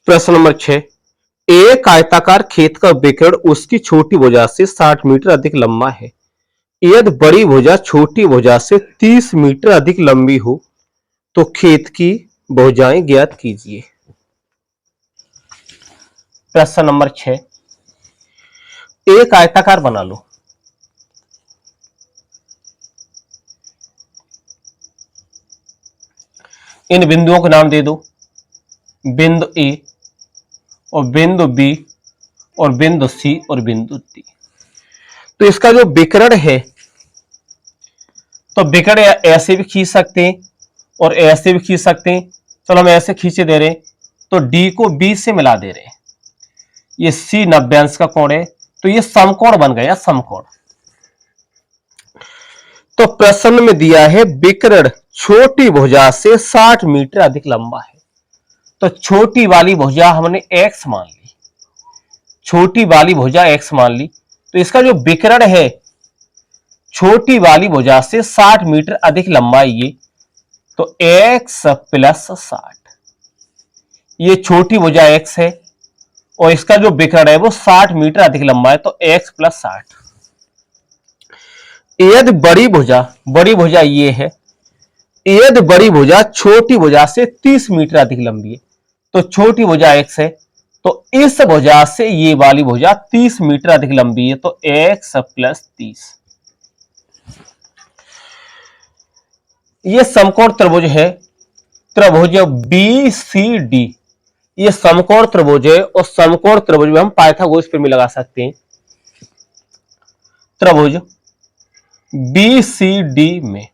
प्रश्न नंबर 6। एक आयताकार खेत का विकर्ण उसकी छोटी भुजा से 60 मीटर अधिक लंबा है। यदि बड़ी भुजा छोटी भुजा से 30 मीटर अधिक लंबी हो तो खेत की भुजाएं ज्ञात कीजिए। प्रश्न नंबर 6। एक आयताकार बना लो। इन बिंदुओं के नाम दे दो। बिंदु ए और बिंदु बी और बिंदु सी और बिंदु डी। तो इसका जो विकर्ण है, तो विकर्ण ऐसे भी खींच सकते हैं और ऐसे भी खींच सकते हैं। चलो हम ऐसे खींचे दे रहे हैं तो डी को बी से मिला दे रहे हैं। ये सी 90 अंश का कोण है, तो ये समकोण बन गया, समकोण। तो प्रश्न में दिया है विकर्ण छोटी भुजा से 60 मीटर अधिक लंबा है। तो छोटी वाली भुजा हमने x मान ली, छोटी वाली भुजा x मान ली। तो इसका जो विकर्ण है छोटी वाली भुजा से 60 मीटर अधिक लंबा ये, तो x प्लस 60। ये छोटी भुजा x है और इसका जो विकर्ण है वो 60 मीटर अधिक लंबा है, तो x प्लस 60। यदि बड़ी भुजा ये है, यदि बड़ी भुजा छोटी भुजा से 30 मीटर अधिक लंबी है, तो छोटी भुजा x है, तो इस भुजा से ये वाली भुजा 30 मीटर अधिक लंबी है, तो x प्लस 30। ये समकोण त्रिभुज है, त्रिभुज BCD। ये समकोण त्रिभुज है और समकोण त्रिभुज में हम पाइथागोरस प्रमेय लगा सकते हैं। त्रिभुज BCD में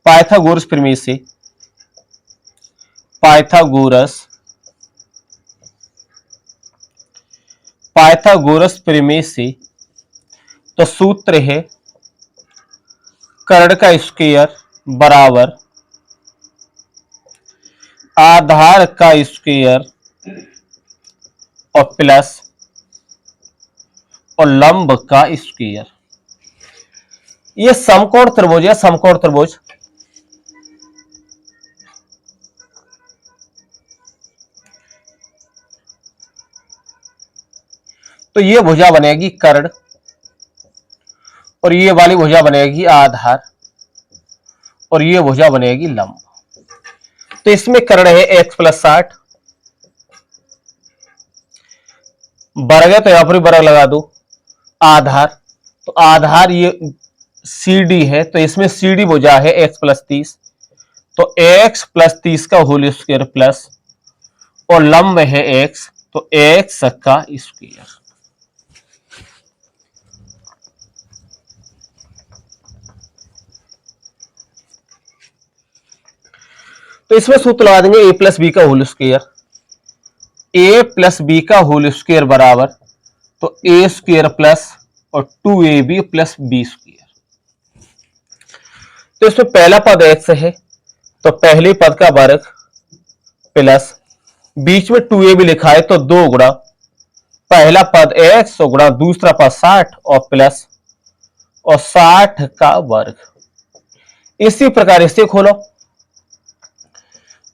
पाइथागोरस प्रमेय से, पाइथागोरस प्रमेय से तो सूत्र है कर्ण का स्क्वायर बराबर आधार का स्क्वायर और प्लस और लंब का स्क्वायर। ये समकोण त्रिभुज है, समकोण त्रिभुज। तो ये भुजा बनेगी कर्ण और ये वाली भुजा बनेगी आधार और ये भुजा बनेगी लंब। तो इसमें कर्ण है x प्लस 60, वर्ग है तो यहां पर भी वर्ग लगा दो। आधार, तो आधार ये CD है, तो इसमें CD भुजा है x प्लस 30, तो x प्लस 30 का होल स्क्वायर प्लस और लंब है x, तो x का स्क्वायर। तो इसमें सूत्र लगा देंगे a प्लस बी का whole square. a plus B का होल स्क्वायर बराबर तो a स्क्वायर प्लस और 2ab प्लस बी स्क्वायर। तो इसमें पहला पद x है, तो पहले पद का वर्ग प्लस बीच में 2ab लिखा है, तो 2 गुणा पहला पद x और गुणा दूसरा पद 60 और प्लस और 60 का वर्ग। इसी प्रकार इसे खोलो,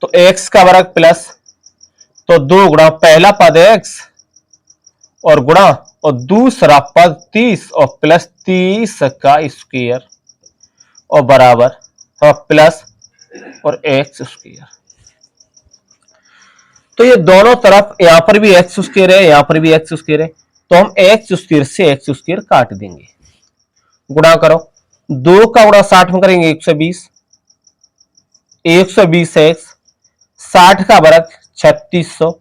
तो x का वर्ग प्लस तो 2 गुणा पहला पद x और गुणा और दूसरा पद 30 और प्लस 30 का स्क्वायर और बराबर और प्लस और x स्क्वायर। तो ये दोनों तरफ यहां पर भी x स्क्वायर है, यहां पर भी x स्क्वायर है, तो हम x स्क्वायर से x स्क्वायर काट देंगे। गुणा करो, 2 का गुणा 60 में करेंगे 120, 120x, 60 का वर्ग 3600,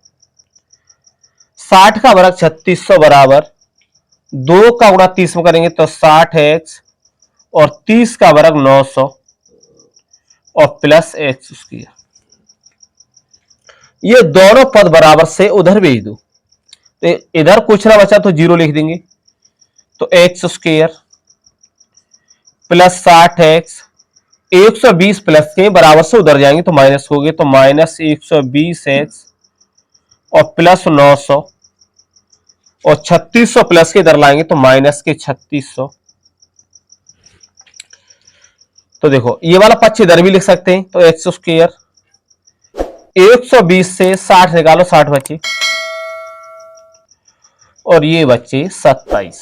60 का वर्ग 3600 बराबर 2 का गुणा 30 में करेंगे तो 60x और 30 का वर्ग 900 और प्लस x स्क्वायर। ये दोनों पद बराबर से उधर भेज दो, तो इधर कुछ ना बचा तो 0 लिख देंगे, तो x square plus 60x 120 plus के बराबर से उधर जाएंगे तो माइनस हो गए, तो माइनस 120x और प्लस 900 और 3600 प्लस के इधर लाएंगे तो माइनस के 3600। तो देखो ये वाला पक्ष इधर भी लिख सकते हैं, तो एक्स स्क्वायर 120 से 60 निकालो, 60 बचे और ये बचे 27,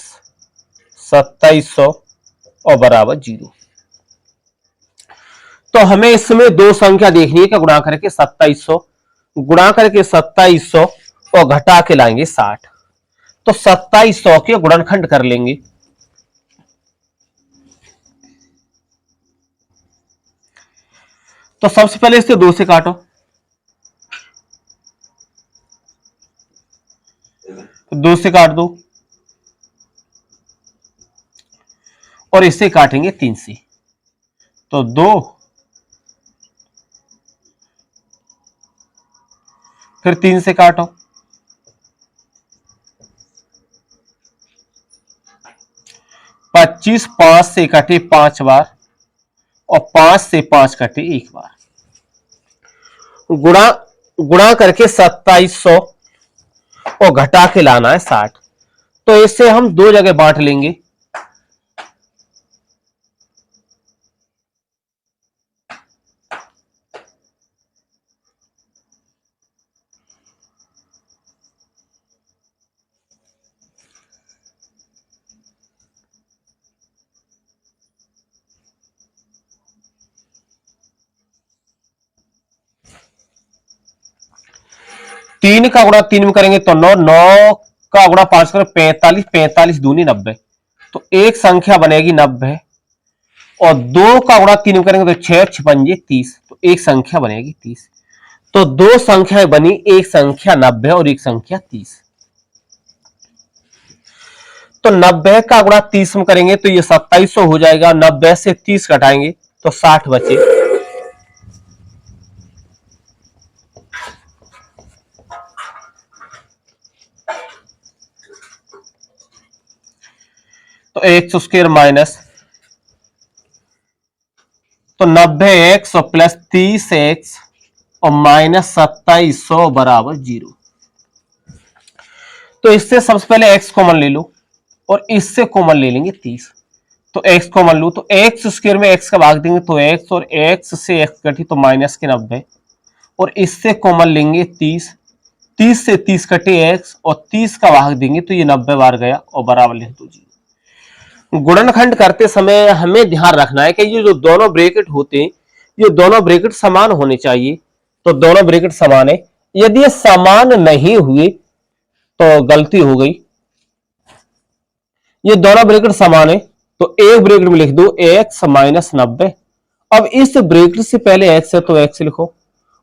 2700 और बराबर 0। तो हमें इसमें दो संख्या देखनी है कि गुणा करके 2700, गुणा करके 2700 और घटा के लाएंगे 60। तो 2700 के गुणनखंड कर लेंगे। तो सबसे पहले इसे 2 से काटो, 2 से काट दो और इसे काटेंगे 3 से। तो 2, फिर 3 से काटो, 25 5 से कटे 5 बार और 5 से 5 कटे 1 बार। गुणा गुणा करके 2700 और घटा के लाना है 60। तो इससे हम दो जगह बांट लेंगे। तीन का गुणा 3 में करेंगे तो 9, 9 का गुणा 5 करें 45, 45 दूनी 90। तो एक संख्या बनेगी 90 और 2 का गुणा 3 में करेंगे तो 6 56 30। तो एक संख्या बनेगी 30। तो दो संख्याएं बनी, एक संख्या 90 और एक संख्या 30। तो 90 का गुणा 30 में करेंगे तो ये 2700 हो जाएगा। 90 से 30 घटाएंगे तो 60 बचे। तो एक्स स्क्वायर माइनस, तो 90x और प्लस 30x और माइनस 2700 बराबर 0। तो इससे सबसे पहले x कॉमन ले लो और इससे कॉमन ले लेंगे 30। तो x कॉमन लो तो एक्स स्क्वायर में x का भाग देंगे तो x और x से x कटी तो माइनस के 90 और इससे कॉमन लेंगे 30। 30 से 30 कटे x और 30 का भाग देंगे तो ये 90 बार गया और बराबर लिख दो 0। गुणनखंड करते समय हमें ध्यान रखना है कि ये जो दोनों ब्रैकेट होते हैं ये दोनों ब्रैकेट समान होने चाहिए। तो दोनों ब्रैकेट समान है। यदि ये समान नहीं हुए तो गलती हो गई। ये दोनों ब्रैकेट समान है तो एक ब्रैकेट में लिख दो x माइनस 90। अब इस ब्रैकेट से पहले x है तो x लिखो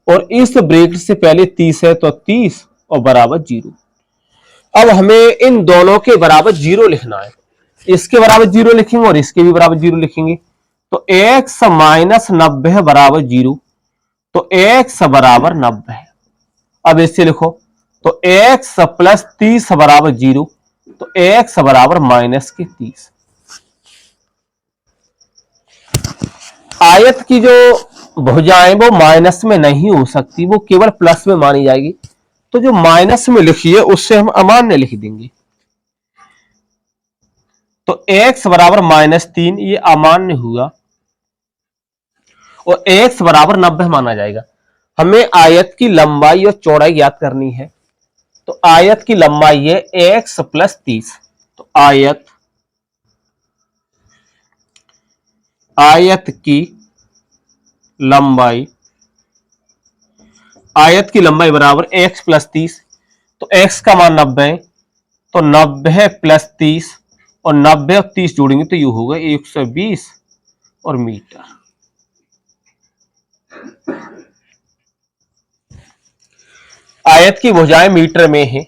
और इस ब्रैकेट से पहले 30 है तो 30 और बराबर 0। अब हमें इन दोनों के बराबर 0 लिखना है। इसके बराबर 0 लिखेंगे और इसके भी बराबर 0 लिखेंगे। तो x माइनस 90 बराबर 0। तो x बराबर 90 है। अब इससे लिखो तो x प्लस 30 बराबर 0। तो x बराबर माइनस के 30। आयत की जो भुजाएं वो माइनस में नहीं हो सकती, वो केवल प्लस में मानी जाएगी। तो जो माइनस में लिखी है उससे हम अमान्य लिख देंगे। तो x बराबर -3 ये अमान्य हुआ और x बराबर 90 माना जाएगा। हमें आयत की लंबाई और चौड़ाई ज्ञात करनी है। तो आयत की लंबाई है x प्लस 30। तो आयत की लंबाई बराबर x प्लस 30। तो x का मान 90 है तो 90 प्लस 30 और 90 और 30 जोड़ेंगे तो ये होगा 120 और मीटर। आयत की भुजाएं मीटर में है।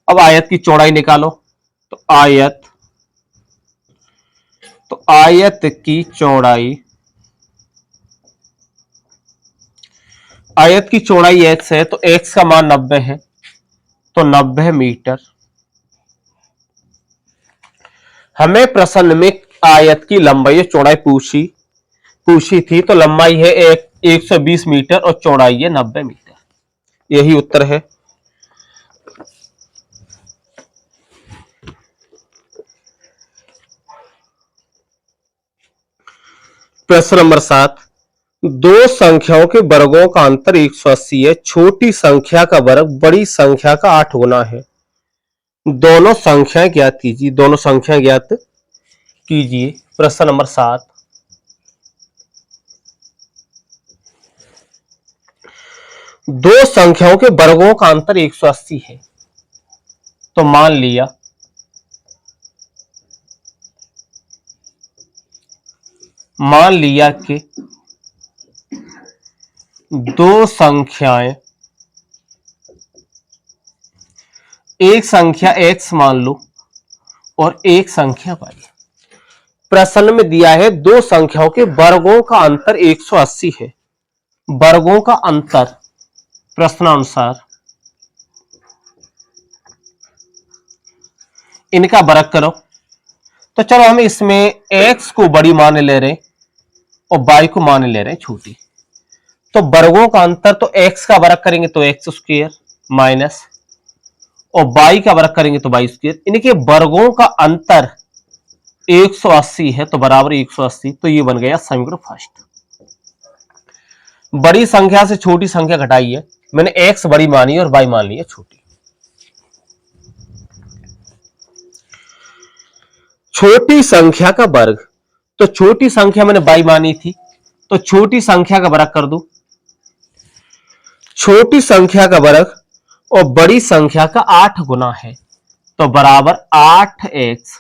अब आयत की चौड़ाई निकालो। तो आयत की चौड़ाई x है तो x का मान 90 है तो 90 मीटर। हमें प्रश्न में आयत की लंबाई और चौड़ाई पूछी थी। तो लंबाई है 120 मीटर और चौड़ाई है 90 मीटर। यही उत्तर है। प्रश्न नंबर 7, दो संख्याओं के वर्गों का अंतर 180 है। छोटी संख्या का वर्ग बड़ी संख्या का 8 गुना है। दोनों संख्याएं ज्ञात कीजिए। दोनों संख्याएं ज्ञात कीजिए। प्रश्न नंबर 7। दो संख्याओं के वर्गों का अंतर 180 है। तो मान लिया कि दो संख्याएं, एक संख्या x मान लो और एक संख्या y। प्रश्न में दिया है दो संख्याओं के वर्गों का अंतर 180 है। वर्गों का अंतर प्रश्नानुसार इनका वर्ग करो। तो चलो हम इसमें x को बड़ी मान ले रहे हैं और y को मान ले रहे हैं छोटी। तो वर्गों का अंतर तो x का वर्ग करेंगे तो x स्क्वायर माइनस, और y का वर्ग करेंगे तो y स्क्वायर। इनके वर्गों का अंतर 180 है तो बराबर 180। तो ये बन गया समीकरण फर्स्ट। बड़ी संख्या से छोटी संख्या घटाई है। मैंने x बड़ी मानी और y मान ली है छोटी। छोटी संख्या का वर्ग, तो छोटी संख्या मैंने y मानी थी तो छोटी संख्या का वर्ग कर दो। छोटी संख्या का वर्ग और बड़ी संख्या का 8 गुना है तो बराबर 8x।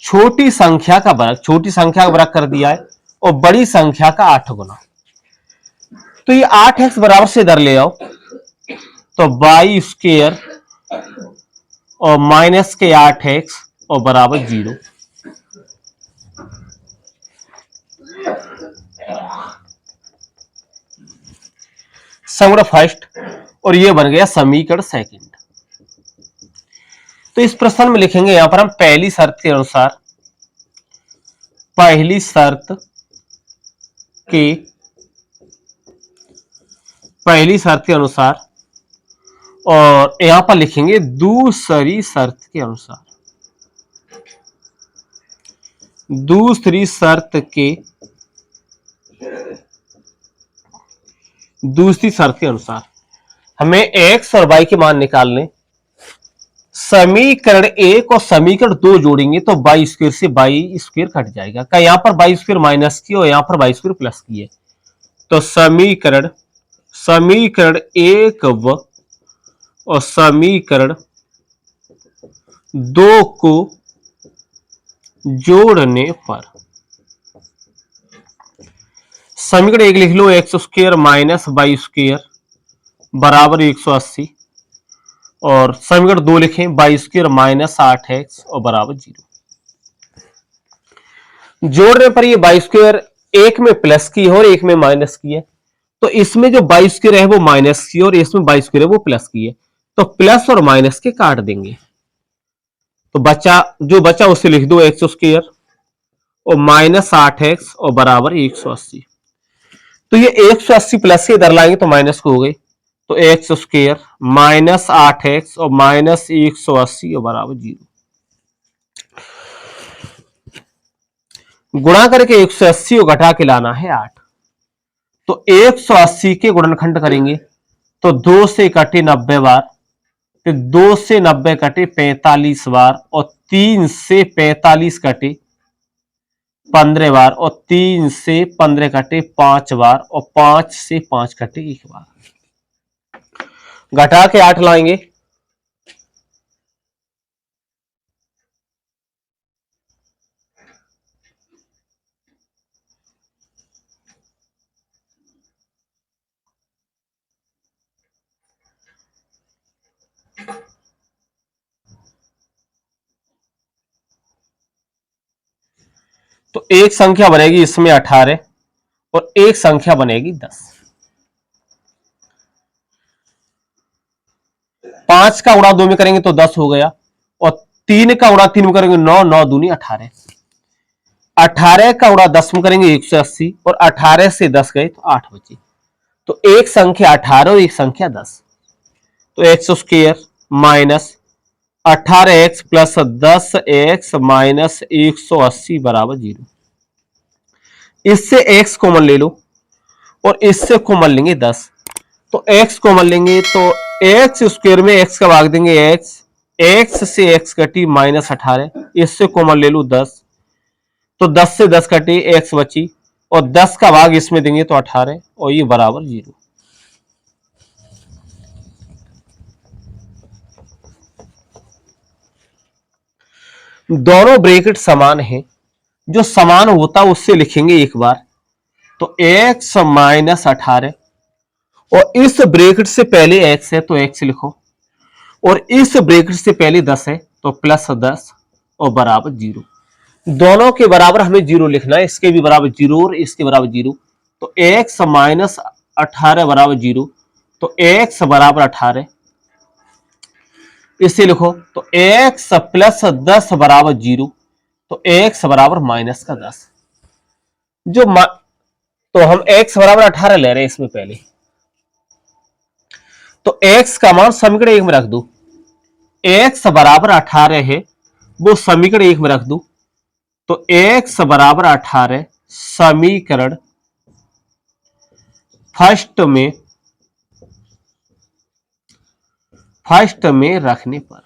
छोटी संख्या का वर्ग, छोटी संख्या का वर्ग कर दिया है और बड़ी संख्या का 8 गुना। तो ये 8x बराबर से इधर ले आओ तो y स्क्वायर और माइनस के 8x और बराबर 0। समीकरण फर्स्ट और ये बन गया समीकरण सेकंड। तो इस प्रश्न में लिखेंगे यहां पर हम पहली शर्त के अनुसार, पहली शर्त के अनुसार, और यहां पर लिखेंगे दूसरी शर्त के अनुसार। दूसरी शर्त के अनुसार हमें x और y के मान निकालने। समीकरण 1 और समीकरण 2 जोड़ेंगे तो y स्क्वायर से y स्क्वायर कट जाएगा। क्या यहां पर y स्क्वायर माइनस की और यहां पर y स्क्वायर प्लस की है। तो समीकरण 1 और समीकरण 2 को जोड़ने पर समीकरण 1 लिख लो x square minus y square बराबर 180, और समीकरण 2 लिखें y स्क्वायर माइनस 8x और बराबर 0। जोड़ने पर ये y स्क्वायर एक में प्लस की है और एक में माइनस की है। तो इसमें जो y स्क्वायर है वो माइनस की और इसमें y स्क्वायर है वो प्लस की है। तो प्लस और माइनस के काट देंगे तो जो बचा उसे लिख दो x स्क्वायर और माइनस 8x और बराबर 180। तो ये 180 प्लस से इधर लाएंगे तो माइनस को हो गई। तो एक्स स्क्वायर माइनस 8x और माइनस 180 और बराबर 0। गुणा करके 180 को घटा के लाना है 8। तो 180 के गुणनखंड करेंगे तो 2 से कटे 90 बार, फिर 2 से 90 कटे 45 बार, और 3 से 45 कटे 15 बार, और 3 से 15 कटे 5 बार, और 5 से 5 कटे 1 बार। घटा के 8 लाएंगे तो एक संख्या बनेगी इसमें 18 और एक संख्या बनेगी 10। 5 का गुणा 2 में करेंगे तो 10 हो गया, और 3 का गुणा 3 में करेंगे 9, 9 दूनी 18। 18 का गुणा 10 में करेंगे 180, और 18 से 10 गए तो 8 बचे। तो एक संख्या 18 और एक संख्या 10। तो x square minus 18x plus 10x minus 180 बराबर 0। इससे x कॉमन ले लो और इससे कॉमन लेंगे 10। तो x कॉमन लेंगे तो x स्क्वायर में x का भाग देंगे x, x से x कटी -18, इससे कॉमन ले लो 10, तो 10 से 10 कटी x बची और 10 का भाग इसमें देंगे तो 18 और ये बराबर 0। दोनों ब्रैकेट समान है, जो समान होता उससे लिखेंगे एक बार, तो x -18 और इस ब्रैकेट से पहले x है तो x लिखो और इस ब्रैकेट से पहले 10 है तो +10 और बराबर 0। दोनों के बराबर हमें 0 लिखना है, इसके भी बराबर 0 और इसके बराबर 0, तो x -18 बराबर 0, तो x बराबर 18, इसे लिखो तो x +10 बराबर 0, तो x बराबर -10। जो तो हम x बराबर 18 ले रहे हैं इसमें पहले, तो x का मान समीकरण 1 में रख दो, x बराबर 18 है वो समीकरण 1 में रख दो, तो x बराबर 18 समीकरण फर्स्ट में रखने पर,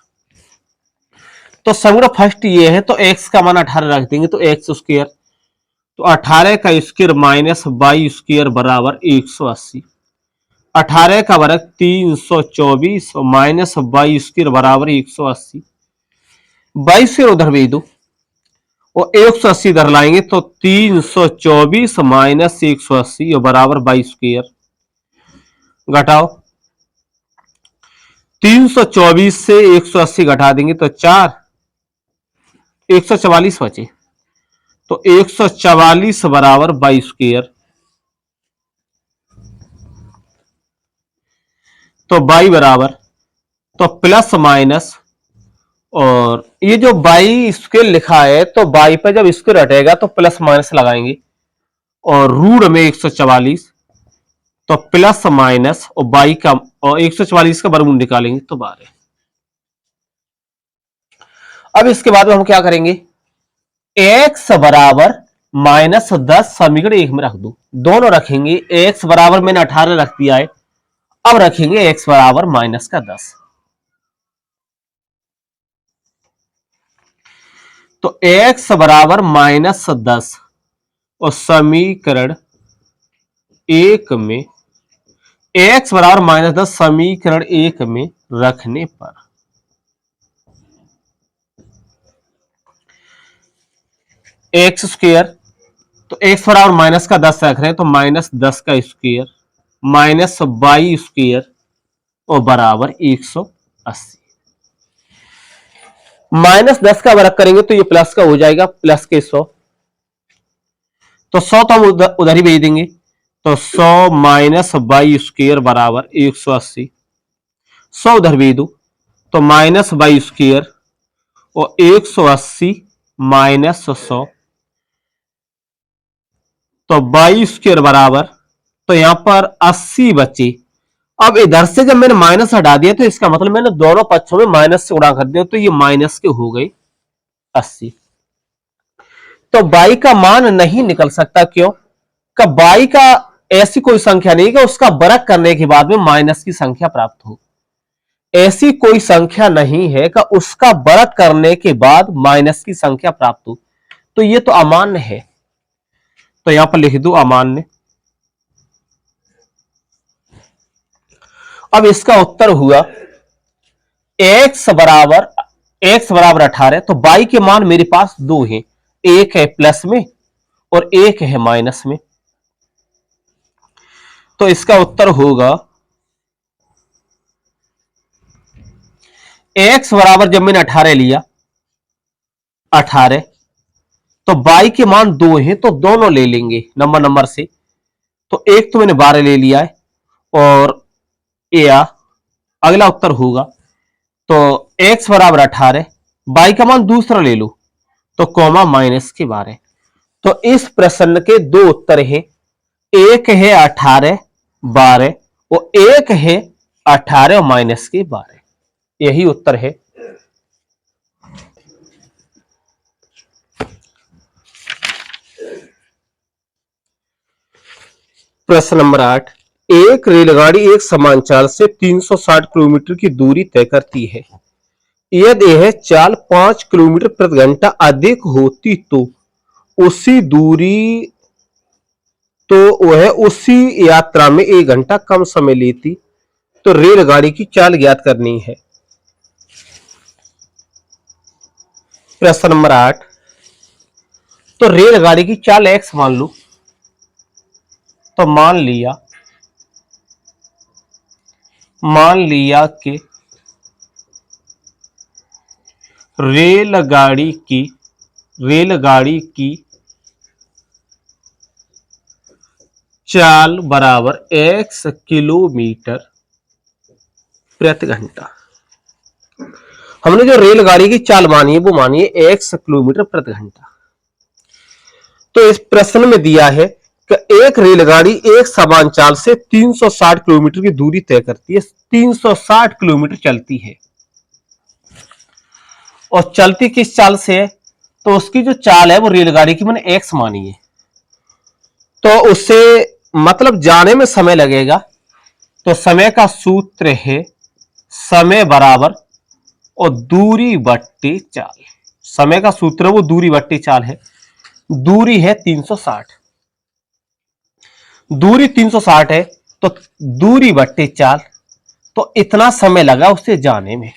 तो समीकरण फर्स्ट ये है तो x का मान 18 रख देंगे तो x स्क्वायर, तो 18 का स्क्वायर -22 स्क्वायर बराबर 180, 18 का वर्ग 324 और -22 स्क्वायर बराबर 180, 22 से उधर भेज दो और 180 इधर लाएंगे तो 324 - 180 और बराबर 22 स्क्वायर, घटाओ 324 से 180 घटा देंगे तो 4, 144 बचे, तो 144 बराबर 22 स्क्वायर, तो 22 बराबर, तो प्लस माइनस, और ये जो 22 स्क्वायर लिखा है तो 22 पे जब स्क्वायर हटेगा तो प्लस माइनस लगाएंगे और रूट में 144, तो प्लस माइनस और 22 का और 144 का वर्गमूल निकालेंगे तो 12। अब इसके बाद में हम क्या करेंगे, x बराबर -10 समीकरण 1 में रख दो, दोनों रखेंगे, x बराबर मैंने 18 रख दिया है, अब रखेंगे x बराबर -10, तो x बराबर -10 और समीकरण 1 में x बराबर -10 समीकरण 1 में रखने पर एक्स स्क्वायर, तो x बराबर -10 रख रहे हैं तो -10 का स्क्वायर -22 स्क्वायर और बराबर 180, -10 का वर्ग करेंगे तो ये प्लस का हो जाएगा, प्लस के 100, तो 100 तो हम उधर ही भेज देंगे, तो 100 -22 स्क्वायर बराबर 180, 100 उधर भेज दो तो -22 स्क्वायर और 180 -100, तो 22 स्क्वायर बराबर, तो यहां पर 80 बचे। अब इधर से जब मैंने माइनस हटा दिया तो इसका मतलब मैंने दोनों पक्षों में माइनस से गुणा कर दिया, तो ये माइनस के हो गए 80। तो बाई का मान नहीं निकल सकता, क्यों का बाई का ऐसी कोई संख्या नहीं कि उसका वर्ग करने के बाद में माइनस की संख्या प्राप्त हो, ऐसी कोई संख्या नहीं है कि उसका वर्ग करने के बाद माइनस की संख्या प्राप्त हो, तो ये तो अमान्य है, तो यहां पर लिख दो अमान्य। अब इसका उत्तर हुआ x बराबर 18, तो बाई के मान मेरे पास दो हैं, एक है प्लस में और एक है माइनस में, तो इसका उत्तर होगा x बराबर, जब मैंने 18 लिया 18, तो बाई के मान दो हैं तो दोनों ले लेंगे नंबर से, तो एक तो मैंने 12 ले लिया है और या अगला उत्तर होगा, तो x बराबर 18, बाई का मान दूसरा ले लो तो कॉमा माइनस के 12, तो इस प्रश्न के दो उत्तर हैं, एक है 18 12 और एक है 18 और माइनस के 12, यही उत्तर है। प्रश्न नंबर 8, एक रेलगाड़ी एक समान चाल से 360 किलोमीटर की दूरी तय करती है। यदि यह चाल 5 किलोमीटर प्रति घंटा अधिक होती तो उसी दूरी तो वह उसी यात्रा में 1 घंटा कम समय लेती। तो रेलगाड़ी की चाल ज्ञात करनी है। प्रश्न नंबर 8, तो रेलगाड़ी की चाल x मान लो। तो मान लिया कि रेलगाड़ी की चाल बराबर x किलोमीटर प्रति घंटा। हमने जो रेलगाड़ी की चाल मानी है वो मानी है x किलोमीटर प्रति घंटा। तो इस प्रश्न में दिया है कि एक रेलगाड़ी एक समान चाल से 360 किलोमीटर की दूरी तय करती है। 360 किलोमीटर चलती है और चलती किस चाल से है? तो उसकी जो चाल है वो रेलगाड़ी की मैंने x मानी है। तो उससे मतलब जाने में समय लगेगा। तो समय का सूत्र है समय बराबर और दूरी बट्टी चाल। समय का सूत्र वो दूरी बट्टी चाल है। दूरी है 360, दूरी 360 है तो दूरी बट्टी चाल। तो इतना समय लगा उससे जाने में,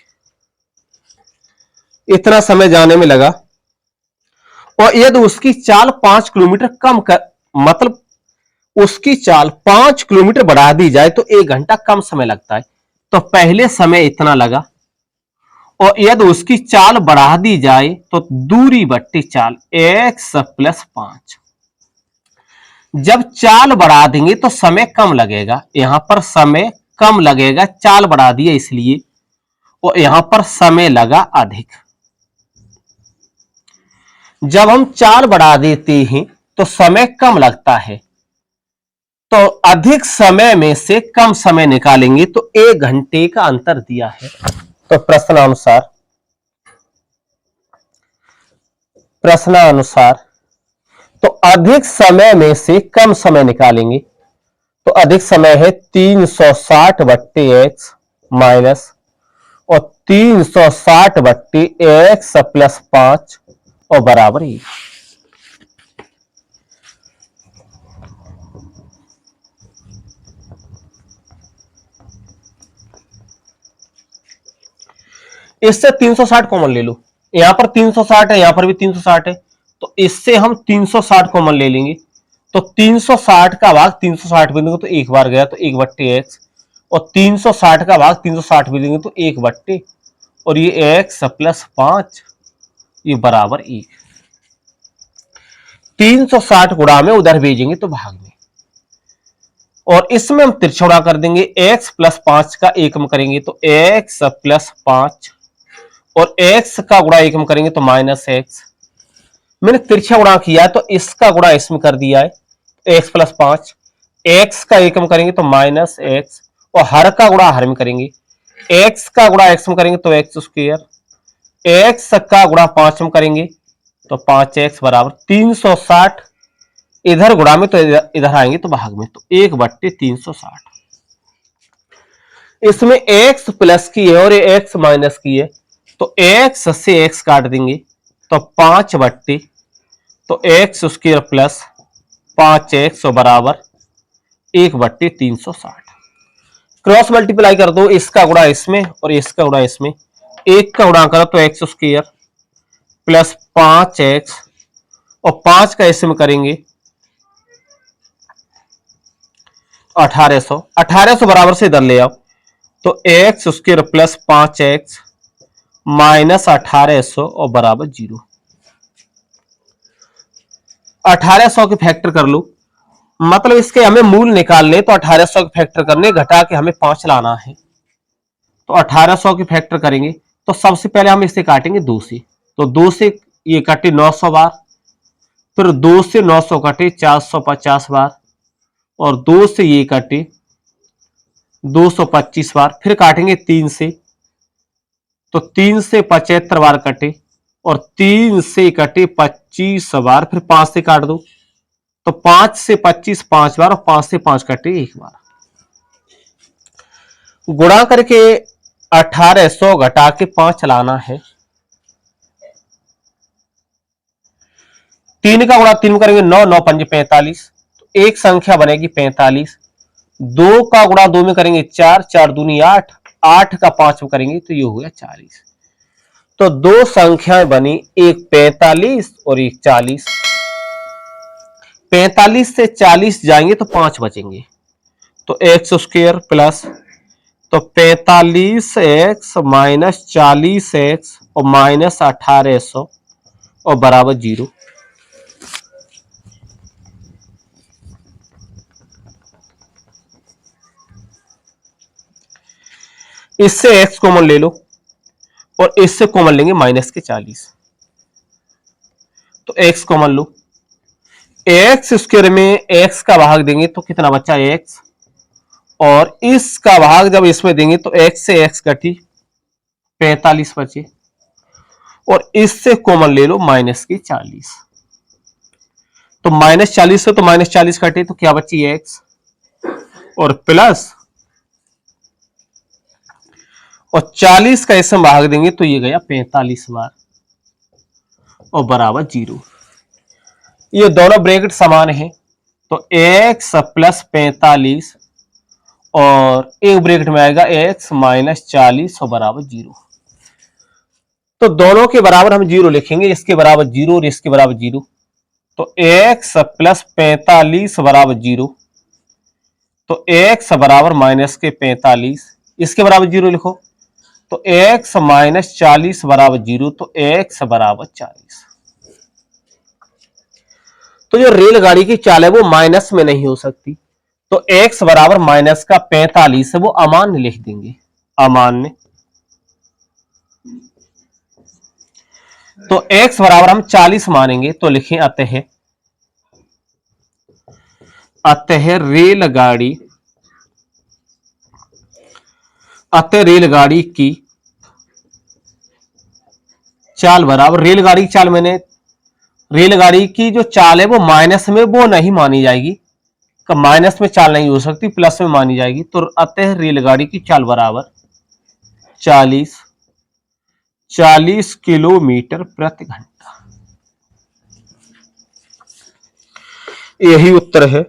इतना समय जाने में लगा। और यदि उसकी चाल 5 किलोमीटर कम कर मतलब उसकी चाल 5 किलोमीटर बढ़ा दी जाए तो 1 घंटा कम समय लगता है। तो पहले समय इतना लगा और यदि उसकी चाल बढ़ा दी जाए तो दूरी बट्टी चाल x प्लस 5। जब चाल बढ़ा देंगे तो समय कम लगेगा। यहां पर समय कम लगेगा, चाल बढ़ा दिया इसलिए, और यहां पर समय लगा अधिक। जब हम चाल बढ़ा देते हैं तो समय कम लगता है। तो अधिक समय में से कम समय निकालेंगे तो 1 घंटे का अंतर दिया है। तो प्रश्नानुसार तो अधिक समय में से कम समय निकालेंगे। तो अधिक समय है 360 बट्टे x माइनस और 360 बट्टे x प्लस 5 और बराबर 1। इससे 360 कॉमन ले लो। यहां पर 360 है, यहां पर भी 360 है, तो इससे हम 360 कॉमन ले लेंगे। तो 360 का भाग 360 भी देंगे तो एक बार गया तो 1/x, और 360 का भाग 360 भी देंगे तो 1/, और ये x प्लस 5 ये बराबर 1। 360 गुणा में उधर भेजेंगे तो भाग में, और इसमें हम तिरछा गुणा कर देंगे। x प्लस 5 का एकम करेंगे तो x प्लस 5, और x का गुणा एकम करेंगे तो माइनस x। मैंने तिरछा गुणा किया तो इसका गुणा इसमें कर दिया है, x प्लस 5। x का एकम करेंगे तो माइनस x, और हर का गुणा हर में करेंगे। x का गुणा x में करेंगे तो x स्क्वायर, x का गुणा 5 में करेंगे तो 5x बराबर 360। इधर गुणा में तो इधर आएंगे तो भाग में, तो 1/360। इसमें x प्लस की है और ये x माइनस की है, तो x से x काट देंगे तो 5/, तो x स्क्वायर प्लस 5x बराबर 1/360। क्रॉस मल्टीप्लाई कर दो, इसका गुणा इसमें और इसका गुणा इसमें। एक का गुणा करो तो x स्क्वायर प्लस 5x, और 5 का इसमें करेंगे 1800। 1800 बराबर से इधर ले आओ तो x square plus 5x minus 1800 और बराबर 0। 1800 के फैक्टर कर लो, मतलब इसके हमें मूल निकालने, तो 1800 के फैक्टर करने, घटा के हमें 5 लाना है। तो 1800 के फैक्टर करेंगे तो सबसे पहले हम इसे काटेंगे 2 से, तो 2 से ये कटे 900 बार, फिर 2 से 900 कटे 450 बार, और 2 से ये कटे 225 बार, फिर काटेंगे 3 से, तो 3 से 75 बार कटे, और 3 से कटे 25 बार, फिर 5 से काट दो तो 5 से 25 5 बार और 5 से 5 कटे 1 बार। गुणा करके 1800 घटा के 5 चलाना है। 3 का गुणा 3 करेंगे 9, 9 पंजे 45, तो एक संख्या बनेगी 45। 2 का गुणा 2 में करेंगे 4, 4 दूनी 8, 8 का 5 में करेंगे तो ये हो गया 40। तो दो संख्याएं बनी, एक 45 और एक 40। 45 से 40 जाएंगे तो 5 बचेंगे, तो एक्स स्क्वायर प्लस, तो 45x माइनस 40x और माइनस 1800 और बराबर 0। इससे x कॉमन ले लो और इससे कॉमन लेंगे माइनस के 40, तो x कॉमन लो। एक्स स्क्वायर में x का भाग देंगे तो कितना बचा x, और इसका भाग जब इसमें देंगे तो x से x कटी 45 बचे, और इससे कॉमन ले लो माइनस की 40, तो माइनस 40 से तो माइनस 40 कटे तो क्या बची x, और प्लस, और 40 का इसमें भाग देंगे तो ये गया 45 बार और बराबर 0। ये दोनों ब्रैकेट समान है, तो x प्लस 45 और एक ब्रैकेट में आएगा x माइनस 40 और बराबर 0। तो दोनों के बराबर हम 0 लिखेंगे, इसके बराबर 0 और इसके बराबर 0, तो x प्लस 45 बराबर 0, तो x बराबर माइनस के 45, इसके बराबर 0 लिखो, तो x माइनस 40 बराबर 0, तो x बराबर 40। तो जो रेलगाड़ी की चाल है वो माइनस में नहीं हो सकती, तो x बराबर माइनस का 45 है, वो अमान्य लिख देंगे, अमान्य। तो x बराबर हम 40 मानेंगे, तो लिखें अतः, रेलगाड़ी की चाल बराबर, रेलगाड़ी की चाल मैंने, रेलगाड़ी की जो चाल है वो माइनस में वो नहीं मानी जाएगी, माइनस में चाल नहीं हो सकती, प्लस में मानी जाएगी। तो अतः रेलगाड़ी की चाल बराबर 40 किलोमीटर प्रति घंटा। यही उत्तर है।